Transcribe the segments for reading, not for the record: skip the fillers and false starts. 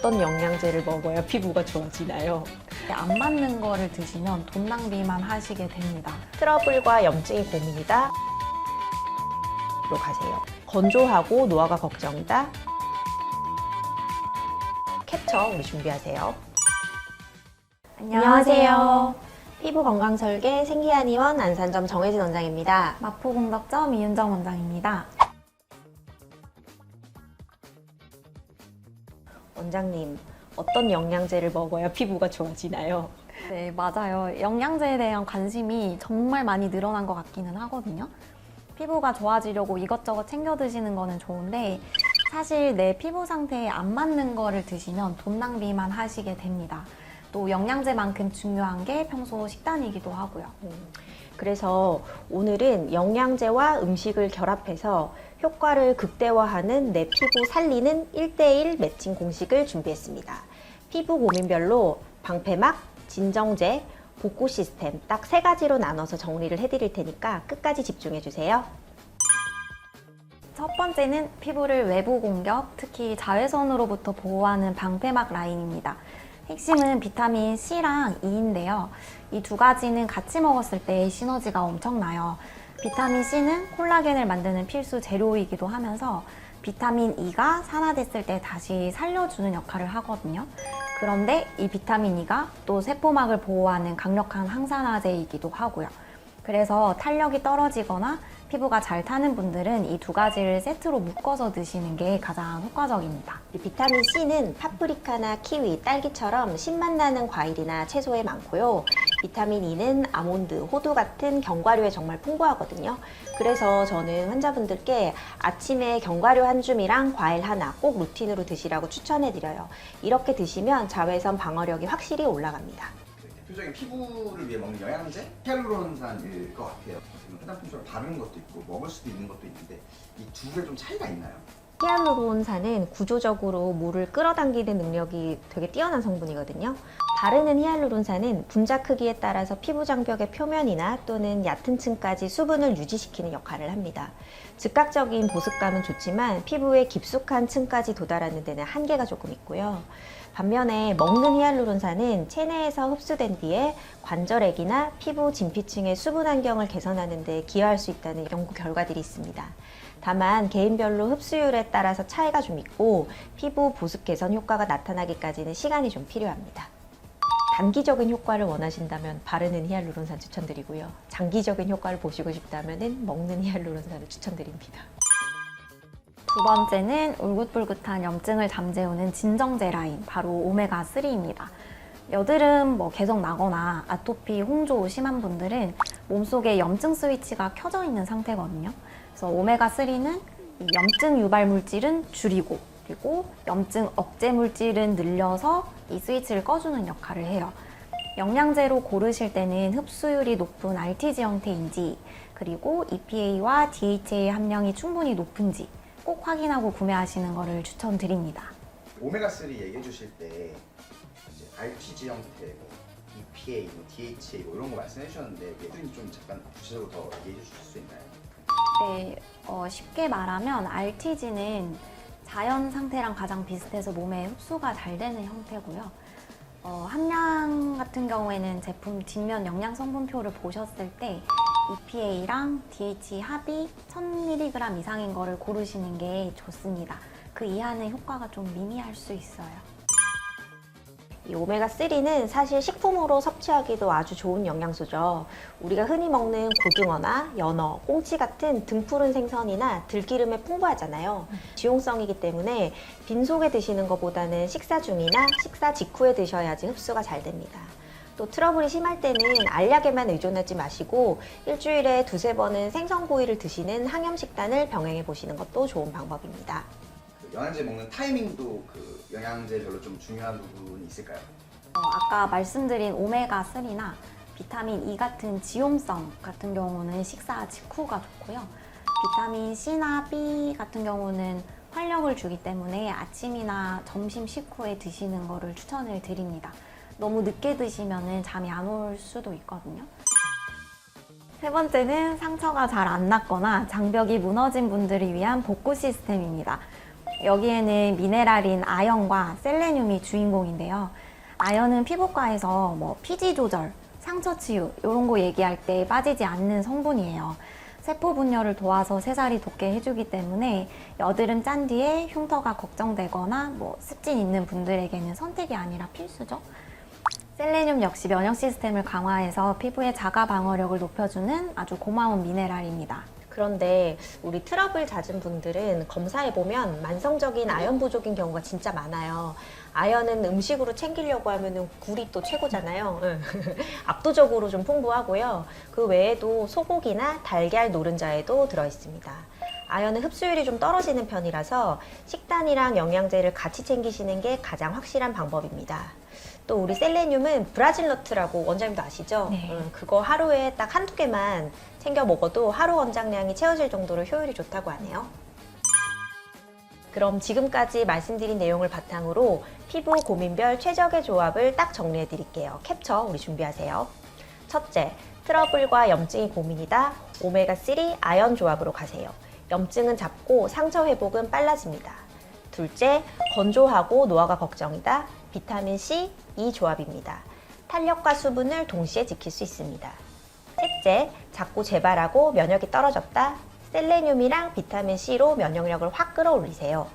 어떤 영양제를 먹어야 피부가 좋아지나요? 안 맞는 거를 드시면 돈 낭비만 하시게 됩니다. 트러블과 염증이 고민이다. 로 가세요. 건조하고 노화가 걱정이다. 캡처 우리 준비하세요. 안녕하세요. 피부건강설계 생기한의원 안산점 정혜진 원장입니다. 마포공덕점 이은정 원장입니다. 원장님, 어떤 영양제를 먹어야 피부가 좋아지나요? 네, 맞아요. 영양제에 대한 관심이 정말 많이 늘어난 것 같기는 하거든요. 피부가 좋아지려고 이것저것 챙겨 드시는 거는 좋은데 사실 내 피부 상태에 안 맞는 거를 드시면 돈 낭비만 하시게 됩니다. 또 영양제만큼 중요한 게 평소 식단이기도 하고요. 그래서 오늘은 영양제와 음식을 결합해서 효과를 극대화하는 내 피부 살리는 1대1 매칭 공식을 준비했습니다. 피부 고민별로 방패막, 진정제, 복구 시스템 딱 3가지로 나눠서 정리를 해드릴 테니까 끝까지 집중해주세요. 첫 번째는 피부를 외부 공격, 특히 자외선으로부터 보호하는 방패막 라인입니다. 핵심은 비타민 C랑 E인데요. 이 두 가지는 같이 먹었을 때 시너지가 엄청나요. 비타민 C는 콜라겐을 만드는 필수 재료이기도 하면서 비타민 E가 산화됐을 때 다시 살려주는 역할을 하거든요. 그런데 이 비타민 E가 또 세포막을 보호하는 강력한 항산화제이기도 하고요. 그래서 탄력이 떨어지거나 피부가 잘 타는 분들은 이 두 가지를 세트로 묶어서 드시는 게 가장 효과적입니다. 이 비타민 C는 파프리카나 키위, 딸기처럼 신맛 나는 과일이나 채소에 많고요. 비타민 E는 아몬드, 호두 같은 견과류에 정말 풍부하거든요. 그래서 저는 환자분들께 아침에 견과류 한 줌이랑 과일 하나 꼭 루틴으로 드시라고 추천해드려요. 이렇게 드시면 자외선 방어력이 확실히 올라갑니다. 대표적인 피부를 위해 먹는 영양제? 히알루론산일 것 같아요. 화장품처럼 바르는 것도 있고 먹을 수도 있는 것도 있는데 이 두 개 좀 차이가 있나요? 히알루론산은 구조적으로 물을 끌어당기는 능력이 되게 뛰어난 성분이거든요. 바르는 히알루론산은 분자 크기에 따라서 피부 장벽의 표면이나 또는 얕은 층까지 수분을 유지시키는 역할을 합니다. 즉각적인 보습감은 좋지만 피부의 깊숙한 층까지 도달하는 데는 한계가 조금 있고요. 반면에 먹는 히알루론산은 체내에서 흡수된 뒤에 관절액이나 피부 진피층의 수분 환경을 개선하는 데 기여할 수 있다는 연구 결과들이 있습니다. 다만 개인별로 흡수율에 따라서 차이가 좀 있고 피부 보습 개선 효과가 나타나기까지는 시간이 좀 필요합니다. 단기적인 효과를 원하신다면 바르는 히알루론산 추천드리고요. 장기적인 효과를 보시고 싶다면 먹는 히알루론산을 추천드립니다. 두 번째는 울긋불긋한 염증을 잠재우는 진정제 라인, 바로 오메가3입니다. 여드름 계속 나거나 아토피, 홍조 심한 분들은 몸속에 염증 스위치가 켜져 있는 상태거든요. 그래서 오메가3는 염증 유발 물질은 줄이고 그리고 염증 억제 물질은 늘려서 이 스위치를 꺼주는 역할을 해요. 영양제로 고르실 때는 흡수율이 높은 RTG 형태인지 그리고 EPA와 DHA 함량이 충분히 높은지 꼭 확인하고 구매하시는 것을 추천드립니다. 오메가3 얘기해 주실 때 이제 RTG 형태, EPA, DHA 이런 거 말씀해 주셨는데 예전에 좀 잠깐 구체적으로 더 얘기해 주실 수 있나요? 네, 쉽게 말하면 RTG는 자연 상태랑 가장 비슷해서 몸에 흡수가 잘 되는 형태고요. 함량 같은 경우에는 제품 뒷면 영양 성분표를 보셨을 때 EPA랑 DHA 합이 1000mg 이상인 거를 고르시는 게 좋습니다. 그 이하는 효과가 좀 미미할 수 있어요. 이 오메가3는 사실 식품으로 섭취하기도 아주 좋은 영양소죠. 우리가 흔히 먹는 고등어나 연어, 꽁치 같은 등푸른 생선이나 들기름에 풍부하잖아요. 지용성이기 때문에 빈속에 드시는 것보다는 식사 중이나 식사 직후에 드셔야지 흡수가 잘 됩니다. 또 트러블이 심할 때는 알약에만 의존하지 마시고 일주일에 2~3번은 생선구이를 드시는 항염 식단을 병행해 보시는 것도 좋은 방법입니다. 영양제 먹는 타이밍도 영양제별로 좀 중요한 부분이 있을까요? 아까 말씀드린 오메가3나 비타민 E 같은 지용성 같은 경우는 식사 직후가 좋고요. 비타민 C나 B 같은 경우는 활력을 주기 때문에 아침이나 점심 식후에 드시는 거를 추천을 드립니다. 너무 늦게 드시면 잠이 안 올 수도 있거든요. 세 번째는 상처가 잘 안 낫거나 장벽이 무너진 분들을 위한 복구 시스템입니다. 여기에는 미네랄인 아연과 셀레늄이 주인공인데요. 아연은 피부과에서 뭐 피지 조절, 상처 치유 이런 거 얘기할 때 빠지지 않는 성분이에요. 세포 분열을 도와서 새살이 돋게 해주기 때문에 여드름 짠 뒤에 흉터가 걱정되거나 뭐 습진 있는 분들에게는 선택이 아니라 필수죠. 셀레늄 역시 면역 시스템을 강화해서 피부의 자가 방어력을 높여주는 아주 고마운 미네랄입니다. 그런데 우리 트러블 잦은 분들은 검사해보면 만성적인 아연 부족인 경우가 진짜 많아요. 아연은 음식으로 챙기려고 하면 굴이 또 최고잖아요. 압도적으로 좀 풍부하고요. 그 외에도 소고기나 달걀 노른자에도 들어있습니다. 아연은 흡수율이 좀 떨어지는 편이라서 식단이랑 영양제를 같이 챙기시는 게 가장 확실한 방법입니다. 또 우리 셀레늄은 브라질 너트라고 원장님도 아시죠? 네. 그거 하루에 딱 한두 개만 챙겨 먹어도 하루 원장량이 채워질 정도로 효율이 좋다고 하네요. 그럼 지금까지 말씀드린 내용을 바탕으로 피부 고민별 최적의 조합을 딱 정리해 드릴게요. 캡처 우리 준비하세요. 첫째, 트러블과 염증이 고민이다. 오메가3 아연 조합으로 가세요. 염증은 잡고 상처 회복은 빨라집니다. 둘째, 건조하고 노화가 걱정이다. 비타민 C, 이 조합입니다. 탄력과 수분을 동시에 지킬 수 있습니다. 셋째, 자꾸 재발하고 면역이 떨어졌다. 셀레늄이랑 비타민 C로 면역력을 확 끌어올리세요.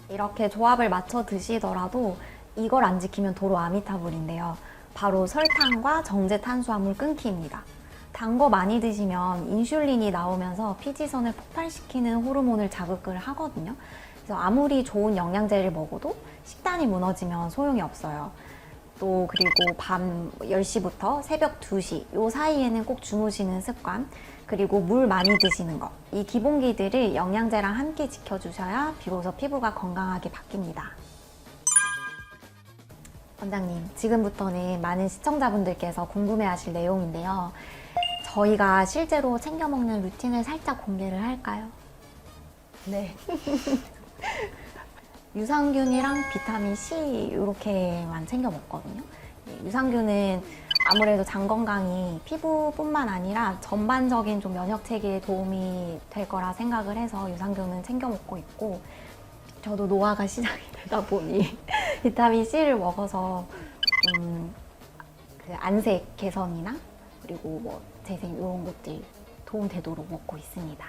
이렇게 조합을 맞춰 드시더라도 이걸 안 지키면 도로 아미타불인데요. 바로 설탕과 정제 탄수화물 끊기입니다. 단 거 많이 드시면 인슐린이 나오면서 피지선을 폭발시키는 호르몬을 자극을 하거든요. 그래서 아무리 좋은 영양제를 먹어도 식단이 무너지면 소용이 없어요. 또 그리고 밤 10시부터 새벽 2시 요 사이에는 꼭 주무시는 습관, 그리고 물 많이 드시는 거, 이 기본기들을 영양제랑 함께 지켜주셔야 비로소 피부가 건강하게 바뀝니다. 원장님, 지금부터는 많은 시청자분들께서 궁금해하실 내용인데요. 저희가 실제로 챙겨 먹는 루틴을 살짝 공개를 할까요? 네. 유산균이랑 비타민 C 이렇게만 챙겨 먹거든요. 유산균은 아무래도 장 건강이 피부뿐만 아니라 전반적인 좀 면역 체계에 도움이 될 거라 생각을 해서 유산균은 챙겨 먹고 있고, 저도 노화가 시작이 되다 보니 비타민 C를 먹어서 그 안색 개선이나 그리고 뭐 재생 이런 것들 도움 되도록 먹고 있습니다.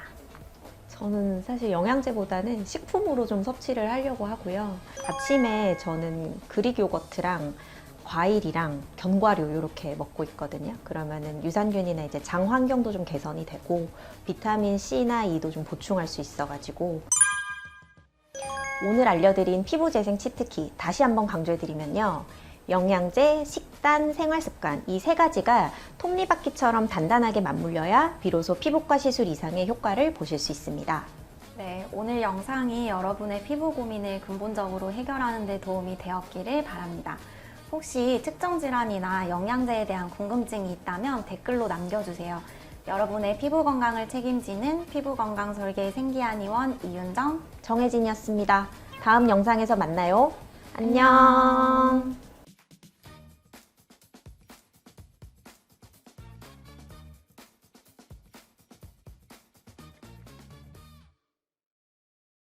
저는 사실 영양제보다는 식품으로 좀 섭취를 하려고 하고요. 아침에 저는 그릭 요거트랑 과일이랑 견과류 이렇게 먹고 있거든요. 그러면은 유산균이나 이제 장 환경도 좀 개선이 되고 비타민 C나 E도 좀 보충할 수 있어가지고, 오늘 알려드린 피부 재생 치트키 다시 한번 강조해드리면요. 영양제, 식단, 생활습관 이 세 가지가 톱니바퀴처럼 단단하게 맞물려야 비로소 피부과 시술 이상의 효과를 보실 수 있습니다. 네, 오늘 영상이 여러분의 피부 고민을 근본적으로 해결하는 데 도움이 되었기를 바랍니다. 혹시 특정 질환이나 영양제에 대한 궁금증이 있다면 댓글로 남겨주세요. 여러분의 피부 건강을 책임지는 피부건강설계 생기한의원 이윤정, 정혜진이었습니다. 다음 영상에서 만나요. 안녕.